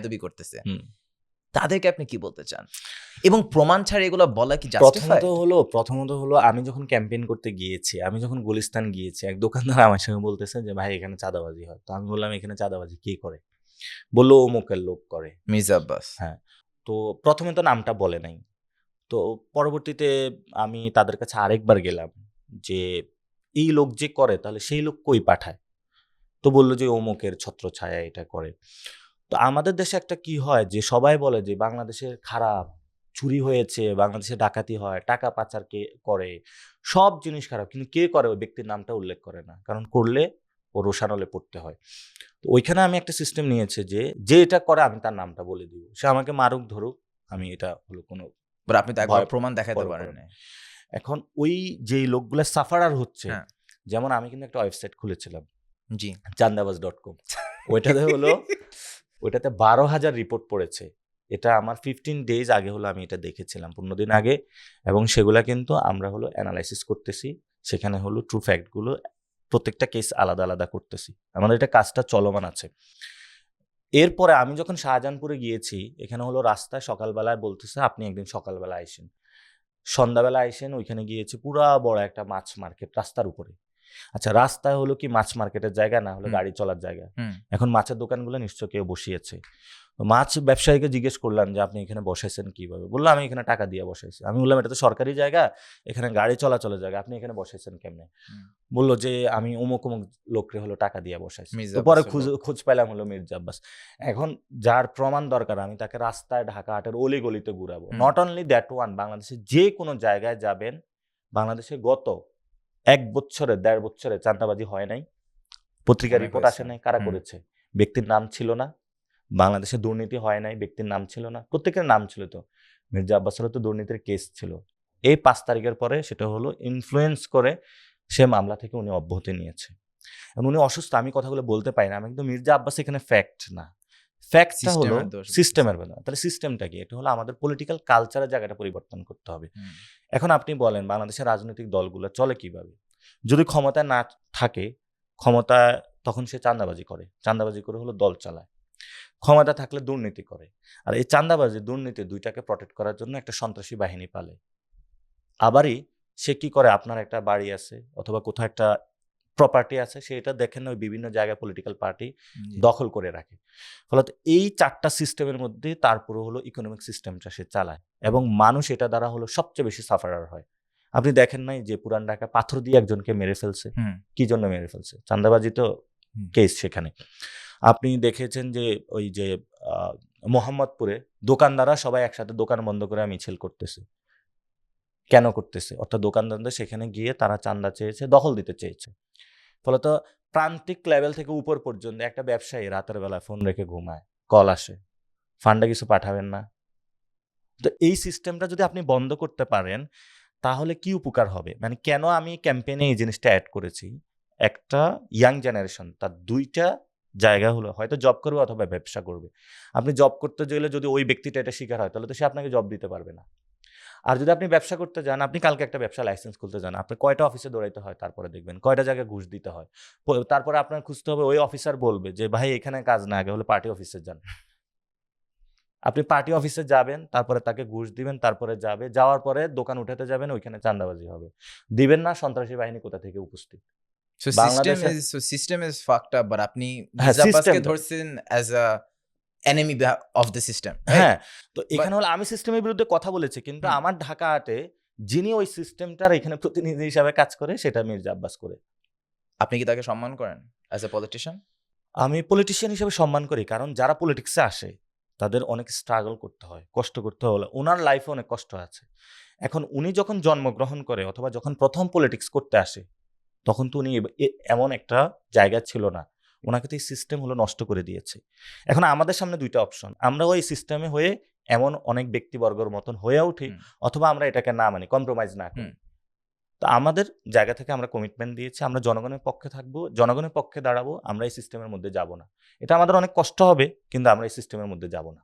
দাবি করতেছে, হুম। তাদেরকে আপনি কি বলতে চান? এবং প্রমাণ ছাড়া এগুলো বলা কি জাস্টিফাইড? প্রথমত হলো আমি যখন ক্যাম্পেইন করতে গিয়েছি, আমি যখন গুলিস্তান গিয়েছি, এক দোকানদার আমার সঙ্গে বলতেছে যে ভাই এখানে চাঁদাবাজি হয়। তো আমি বললাম এখানে চাঁদাবাজি কে করে? বলল অমুকের লোক করে। মির্জা আব্বাস। হ্যাঁ। তো প্রথমে তো নামটা বলে নাই। তো পরবর্তীতে আমি তাদের কাছে আরেকবার গেলাম যে এই লোক যে করে তাহলে সেই লোক কই পাঠায়? তো বলল যে অমুকের ছত্রছায়া এটা করে। তো আমাদের দেশে একটা কি হয় যে সবাই বলে যে বাংলাদেশের খারাপ, চুরি হয়েছে, বাংলাদেশে ডাকাতি হয়, টাকা পাচার কে করে, সব জিনিস খারাপ। কিন্তু কে করে ওই ব্যক্তির নামটা উল্লেখ করে না। কারণ করলে ও রোষানলে পড়তে হয়। তো ওইখানে আমি একটা সিস্টেম নিয়েছি যে এটা করে আমি তার নামটা বলে দিব। সে আমাকে মারুক ধরুক, আমি এটা হলো কোনো বাট আপনি তো একবার ভয় প্রমাণ দেখাতে পরক পারেন করে না। নাই। এখন ওই যেই লোকগুলা সাফারার হচ্ছে, হ্যাঁ। যেমন আমি কিন্তু একটা ওয়েবসাইট খুলেছিলাম জি। চান্দাবাজ.com ওইটাতে হলো ওইটাতে ১২,০০০ রিপোর্ট পড়েছে। এটা আমার 15 ডেজ আগে হলো আমি এটা দেখেছিলাম ১৫ দিন আগে, এবং সেগুলা কিন্তু আমরা হলো এনালাইসিস করতেছি। সেখানে হলো ট্রু ফ্যাক্ট গুলো প্রত্যেকটা কেস আলাদা, আলাদা করতেছি। আমাদের এটা কাজটা চলমান আছে। এরপরে আমি যখন শাহজাহানপুরে গিয়েছি, এখানে হলো রাস্তায় সকালবেলায় বলতেছে আপনি একদিন সকালবেলা আইসেন। সন্ধ্যাবেলা আইসেন, ওইখানে গিয়েছি পুরা বড় একটা মাছ মার্কেট রাস্তার উপরে। আচ্ছা রাস্তায় হলো কি মাছ মার্কেটের জায়গা না হলো হুম। গাড়ি চলার জায়গা। হুম। এখন মাছের দোকানগুলো নিশ্চয় কেউ বসিয়েছে। তো মাছ ব্যবসায়ীকে জিজ্ঞেস করলাম যে আপনি এখানে বসাইছেন কিভাবে? বলল আমি এখানে টাকা দিয়ে বসাইছি। আমি বললাম এটা তো সরকারি জায়গা, এখানে গাড়ি চলাচলের জায়গা, আপনি এখানে বসাইছেন কেমনে? হুম। বলল যে আমি অমুক, অমুক লোককে হলো টাকা দিয়ে বসাইছি। মির্জা তো পরে আব্বাসের লোক। খোঁজ পাইলাম হলো মির্জা আব্বাস। এখন যার প্রমাণ দরকার আমি তাকে রাস্তায় ঢাকা হাটের অলি-গলিতে ঘুরাবো। হুম। নট অনলি দ্যাট ওয়ান, বাংলাদেশের যে কোনো জায়গায় যাবেন, বাংলাদেশে গত ১ বছরে ১.৫ বছরে চাঁদাবাজি হয় নাই। পত্রিকার অনেক রিপোর্ট আসে হয়েছে। নাই, কারা হুম। করেছে? ব্যক্তির নাম ছিল না। বাংলাদেশে দুর্নীতি হয় নাই, ব্যক্তির নাম ছিল না। প্রত্যেকের নাম ছিল তো। মির্জা আব্বাসেরও তো দুর্নীতির কেস ছিল। এই ৫ তারিখের পরে সেটা হলো ইনফ্লুয়েন্স করে সে মামলা থেকে উনি অব্যাহতি নিয়েছে। এবং উনি অসুস্থ, আমি কথাগুলো বলতে পারি না। আমি কিন্তু মির্জা আব্বাস এখানে ফ্যাক্ট না। ফ্যাক্টটা হলো সিস্টেমের দোষ। সিস্টেমের বেলা। তাহলে সিস্টেমটা কি? এটা হলো আমাদের পলিটিক্যাল কালচারের জায়গাটা পরিবর্তন করতে হবে। হুম। এখন আপনি বলেন বাংলাদেশের রাজনৈতিক দলগুলো চলে কিভাবে? যদি ক্ষমতায় না থাকে, ক্ষমতায় তখন সে চাঁদাবাজি করে। চাঁদাবাজি করে হলো দল চালায়। ক্ষমতা থাকলে দুর্নীতি করে। আর এই চাঁদাবাজি, দুর্নীতি ২ টাকে প্রটেক্ট করার জন্য একটা সন্ত্রাসী বাহিনী পালে। আবারই সে কি করে, আপনার একটা বাড়ি আছে অথবা কোথাও একটা প্রপার্টি আছে, সেটা দেখেন ওই বিভিন্ন জায়গায় পলিটিক্যাল পার্টি জি। দখল করে রাখে। ফলত এই ৪ টা সিস্টেমের মধ্যে তারপরে হলো ইকোনমিক সিস্টেমটা সে চালায় এবং মানুষ এটা দ্বারা হলো সবচেয়ে বেশি সাফারার হয়। আপনি দেখেন নাই যে পুরান ঢাকায় পাথর দিয়ে একজনকে মেরে ফেলছে? হুম। কি জন্য মেরে ফেলছে? চাঁদাবাজি তো হুম। কেস সেখানে। আপনি দেখেছেন যে ওই যে আ মোহাম্মদপুরে দোকানদাররা সবাই একসাথে দোকান বন্ধ করে মিছিল করতেছে। কেন করতেছে? অর্থাৎ দোকানদারদের সেখানে গিয়ে তারা চাঁদা চেয়েছে, দখল দিতে চেয়েছে। ফলত প্রান্তিক লেভেল থেকে উপর পর্যন্ত একটা ব্যবসায়ী রাতের বেলা ফোন রেখে ঘুমায়। কল আসে। ফান্ডে কিছু পাঠাবেন না? তো এই সিস্টেমটা যদি আপনি বন্ধ করতে পারেন, তাহলে কি উপকার হবে? মানে কেন আমি ক্যাম্পেইনে এই জিনিসটা এড করেছি? একটা ইয়াং জেনারেশন তার ২ টা জায়গা হলো হয়তো জব করবে অথবা ব্যবসা করবে। আপনি জব করতে গেলে যদি ওই ব্যক্তিটা এটা শিকার হয়, তাহলে তো সে আপনাকে জব দিতে পারবে না। আর যদি আপনি ব্যবসা করতে যান, আপনি কালকে একটা ব্যবসা লাইসেন্স খুলতে যান। আপনি কয়টা অফিসে দৌড়াইতে হয় তারপরে দেখবেন। কয়টা জায়গায় ঘুষ দিতে হয়। তারপরে আপনার খুঁজতে হবে ওই অফিসার বলবে যে, "ভাই এখানে কাজ না, আগে হলো পার্টি অফিসে যান।" আপনি পার্টি অফিসে যাবেন, তারপরে তাকে ঘুষ দিবেন, তারপরে যাবে। যাওয়ার পরে দোকান উঠাতে যাবেন, ওইখানে চাঁদাবাজি হবে। দিবেন না, সন্ত্রাসী বাহিনী কোথা থেকে উপস্থিত। So বাংলাদেশের system is fucked up, but আপনি হ্যাঁ, মির্জা আব্বাসকে সিস্টেমটা। ধরছেন as a enemy of the system, right? হ্যাঁ, তো But এখানে হলো আমি সিস্টেমের বিরুদ্ধে কথা বলেছি। কিন্তু হুম। আমার ঢাকা হাটে যিনি ওই সিস্টেমটার এখানে প্রতিনিধি হিসাবে কাজ করে, সেটা মির্জা আব্বাস করে। আপনি কি তাকে সম্মান করেন as a politician? আমি পলিটিশিয়ান হিসেবে সম্মান করি। কারণ যারা পলিটিক্সে আসে, তাদের অনেক স্ট্রাগল করতে হয়, কষ্ট করতে হয়। উনার লাইফে অনেক কষ্ট আছে। এখন উনি যখন জন্মগ্রহণ করে অথবা যখন ১ম পলিটিক্স করতে আসে, তখন তো উনি এমন একটা জায়গায় ছিল না। উনাকে তো এই সিস্টেম হলো নষ্ট করে দিয়েছে। এখন আমাদের সামনে ২ টা অপশন। আমরা ওই সিস্টেমে হয়ে এমন অনেক ব্যক্তিবর্গের মতন হয়ে উঠি, হুম। অথবা আমরা এটাকে না মানি, কম্প্রোমাইজ না করি। হুম। তো আমাদের জায়গা থেকে আমরা কমিটমেন্ট দিয়েছি, আমরা জনগণের পক্ষে থাকবো, জনগণের পক্ষে দাঁড়াবো, আমরা এই সিস্টেমের মধ্যে যাব না। এটা আমাদের অনেক কষ্ট হবে, কিন্তু আমরা এই সিস্টেমের মধ্যে যাব না।